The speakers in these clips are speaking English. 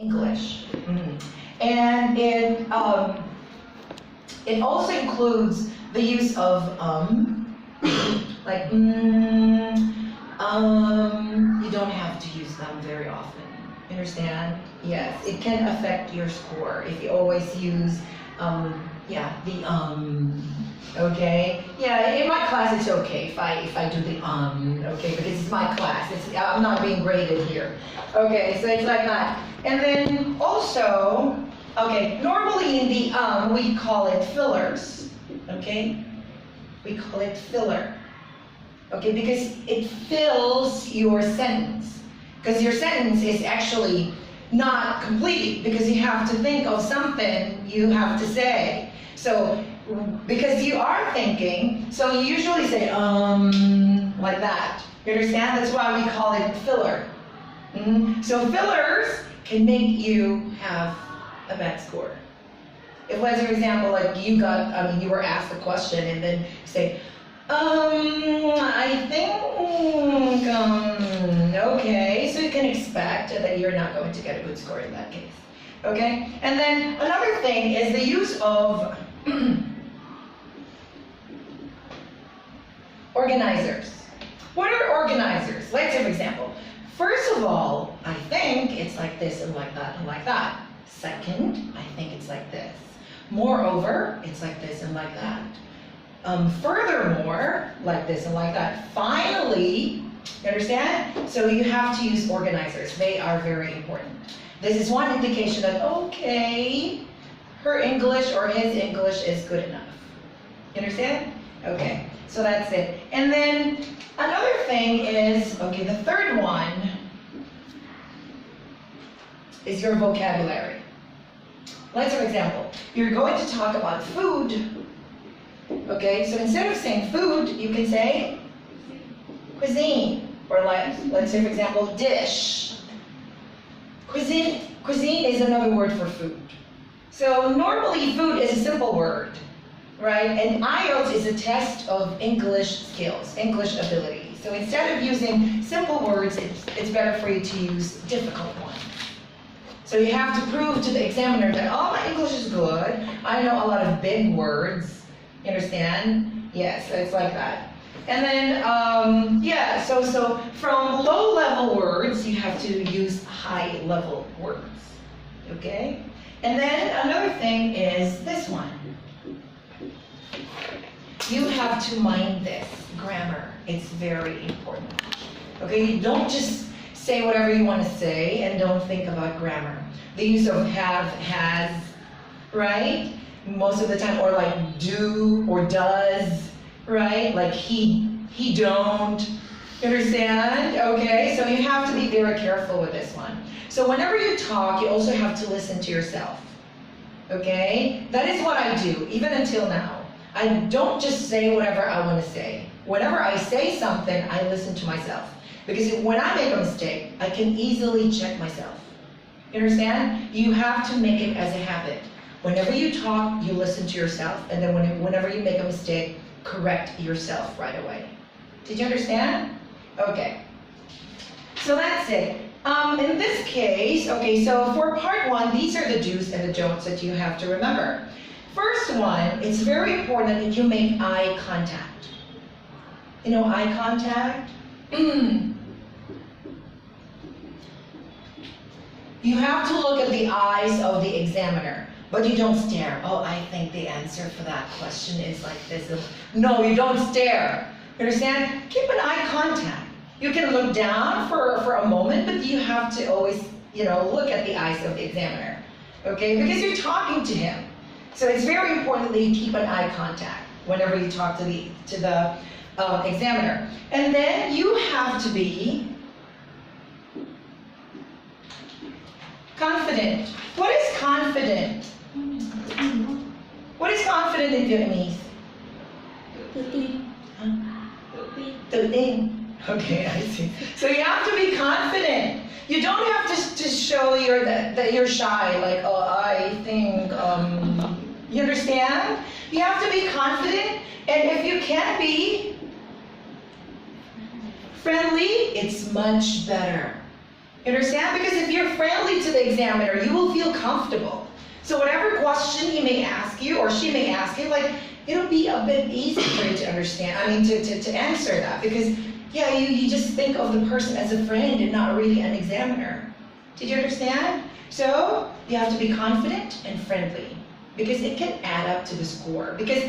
English. And it also includes the use of like you don't have to use them very often. You understand? Yes, it can affect your score if you always use okay. Yeah, in my class it's okay if I do the okay, because it's my class. I'm not being graded here. Okay, so it's like that. And then also, okay, normally in the we call it fillers. Okay? We call it filler. Okay, because it fills your sentence. Because your sentence is actually not complete because you have to think of something you have to say. So, because you are thinking, so you usually say, like that. You understand? That's why we call it filler. So fillers can make you have a bad score. If, let's for example, like you were asked a question and then say, I think, okay, so you can expect that you're not going to get a good score in that case, okay? And then another thing is the use of organizers. What are organizers? Let's have an example. First of all, I think it's like this and like that and like that. Second, I think it's like this. Moreover, it's like this and like that. Furthermore, like this and like that. Finally, you understand? So you have to use organizers. They are very important. This is one indication that, okay, her English or his English is good enough. You understand? Okay, so that's it. And then another thing is, okay, the third one is your vocabulary. Let's for example, you're going to talk about food. Okay, so instead of saying food, you can say cuisine. Or let's say for example, dish. Cuisine is another word for food. So normally food is a simple word, right? And IELTS is a test of English skills, English ability. So instead of using simple words, it's better for you to use difficult ones. So you have to prove to the examiner that, oh, my English is good. I know a lot of big words. You understand? Yes, so it's like that. And then, so from low-level words, you have to use high-level words. Okay? And then another thing is this one. You have to mind this, grammar. It's very important. Okay? You don't just say whatever you want to say and don't think about grammar. The use of have, has, right? Most of the time, or like do or does, right? Like he don't. You understand? Okay, so you have to be very careful with this one. So whenever you talk, you also have to listen to yourself. Okay? That is what I do, even until now. I don't just say whatever I want to say. Whenever I say something, I listen to myself. Because when I make a mistake, I can easily check myself. You understand? You have to make it as a habit. Whenever you talk, you listen to yourself, and then whenever you make a mistake, correct yourself right away. Did you understand? Okay. So that's it. In this case, okay, so for part one, these are the do's and the don'ts that you have to remember. First one, it's very important that you make eye contact. You know eye contact? You have to look at the eyes of the examiner. But you don't stare. Oh, I think the answer for that question is like this. No, you don't stare. You understand? Keep an eye contact. You can look down for a moment, but you have to always, look at the eyes of the examiner. Okay? Because you're talking to him. So it's very important that you keep an eye contact whenever you talk to the examiner. And then you have to be confident. What is confident? What is confident in Vietnamese? Tự tin. Okay, I see. So you have to be confident. You don't have to show that you're shy, like, oh, I think, you understand? You have to be confident, and if you can be friendly, it's much better. You understand? Because if you're friendly to the examiner, you will feel comfortable. So whatever question he may ask you, or she may ask you, like, it'll be a bit easy for you to understand, to answer that. Because, yeah, you just think of the person as a friend and not really an examiner. Did you understand? So, you have to be confident and friendly. Because it can add up to the score. Because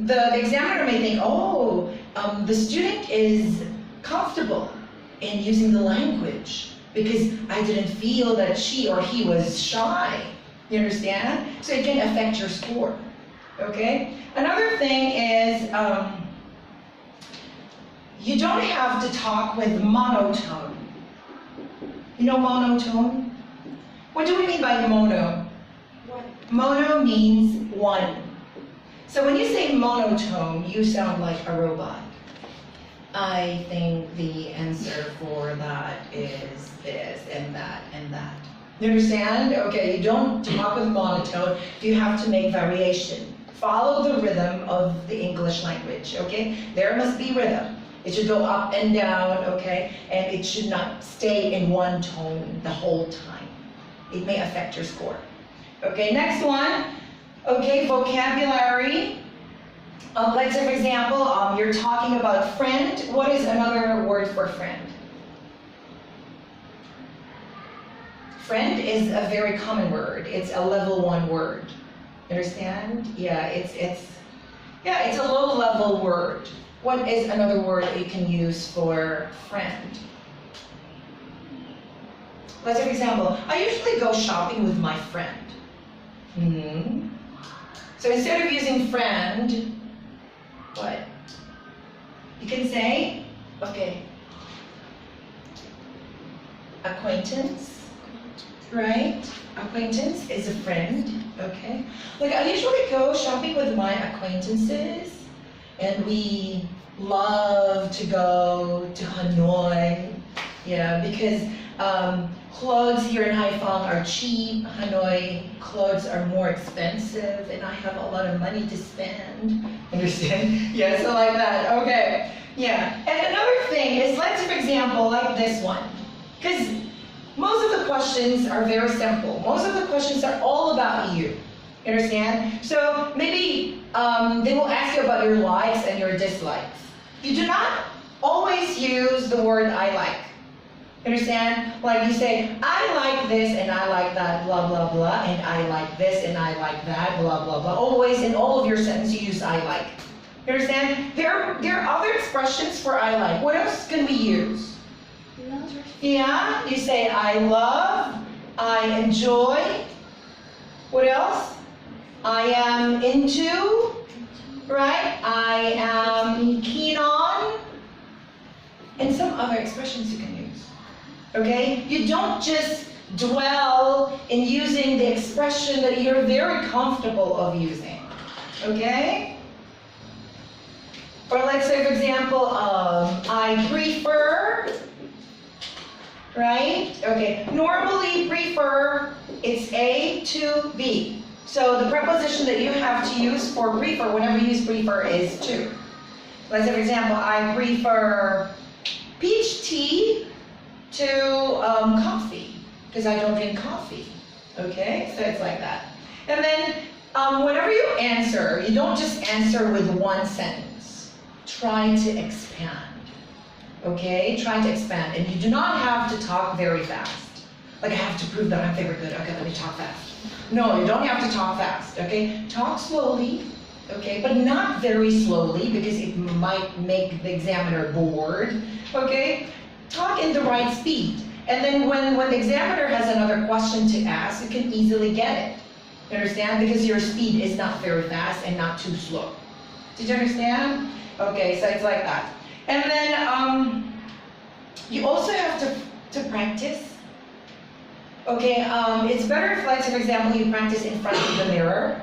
the examiner may think, oh, the student is comfortable in using the language because I didn't feel that she or he was shy. You understand? So it can affect your score. Okay? Another thing is, you don't have to talk with monotone. You know monotone? What do we mean by mono? Mono means one. So when you say monotone, you sound like a robot. I think the answer for that is this and that and that. You understand? Okay, you don't talk with monotone. You have to make variation. Follow the rhythm of the English language, okay? There must be rhythm. It should go up and down, okay? And it should not stay in one tone the whole time. It may affect your score. Okay, next one. Okay, vocabulary. Let's say, for example, you're talking about friend. What is another word for friend? Friend is a very common word. It's a level 1 word. Understand? Yeah, it's a low-level word. What is another word that you can use for friend? Let's say, for example, I usually go shopping with my friend. So instead of using friend, what? You can say, okay, acquaintance, right? Acquaintance is a friend, okay? Like I usually go shopping with my acquaintances, and we love to go to Hanoi, yeah, because clothes here in Haiphong are cheap. Hanoi clothes are more expensive, and I have a lot of money to spend. Understand? Yeah, so like that. Okay. Yeah. And another thing is, let's, for example, like this one, because most of the questions are very simple. Most of the questions are all about you. You understand? So maybe they will ask you about your likes and your dislikes. You do not always use the word I like. Understand? Like you say, I like this and I like that, blah, blah, blah, and I like this and I like that, blah, blah, blah. Always in all of your sentences you use I like. You understand? There are other expressions for I like. What else can we use? Yeah, you say I love, I enjoy. What else? I am into, right? I am keen on. And some other expressions you can use. Okay? You don't just dwell in using the expression that you're very comfortable of using. Okay? Or let's say, for example, I prefer, right? Okay. Normally, prefer, it's A to B. So the preposition that you have to use for prefer, whenever you use prefer, is to. Let's say, for example, I prefer peach tea to coffee, because I don't drink coffee. Okay, so it's like that. And then whenever you answer, you don't just answer with one sentence. Try to expand. Okay, try to expand. And you do not have to talk very fast. Like I have to prove that I'm very good. Okay, let me talk fast. No, you don't have to talk fast. Okay, talk slowly. Okay, but not very slowly because it might make the examiner bored. Okay. Talk in the right speed. And then when the examiner has another question to ask, you can easily get it. You understand? Because your speed is not very fast and not too slow. Did you understand? Okay, so it's like that. And then you also have to practice. Okay, it's better if, like, for example, you practice in front of the mirror.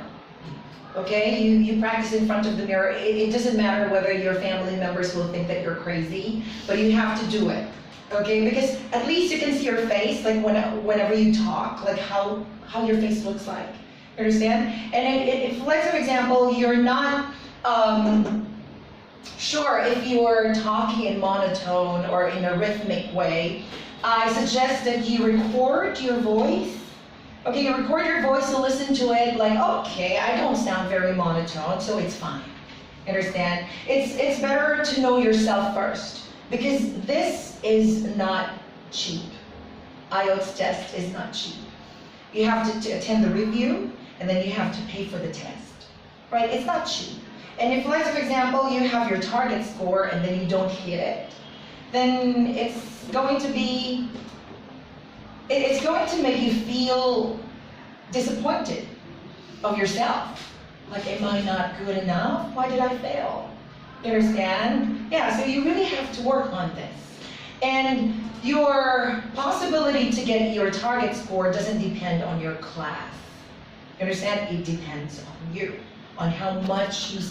Okay, you practice in front of the mirror. It doesn't matter whether your family members will think that you're crazy, but you have to do it. Okay, because at least you can see your face, like whenever you talk, like how your face looks like. You understand? And if, let's say, for example, you're not sure if you're talking in monotone or in a rhythmic way, I suggest that you record your voice. Okay, you record your voice and listen to it like, okay, I don't sound very monotone, so it's fine. Understand? It's better to know yourself first, because this is not cheap. IELTS test is not cheap. You have to attend the review, and then you have to pay for the test. Right? It's not cheap. And if, like, for example, you have your target score and then you don't hit it, then it's going to make you feel disappointed of yourself. Like, am I not good enough? Why did I fail? You understand? Yeah, so you really have to work on this. And your possibility to get your target score doesn't depend on your class. You understand? It depends on you, on how much you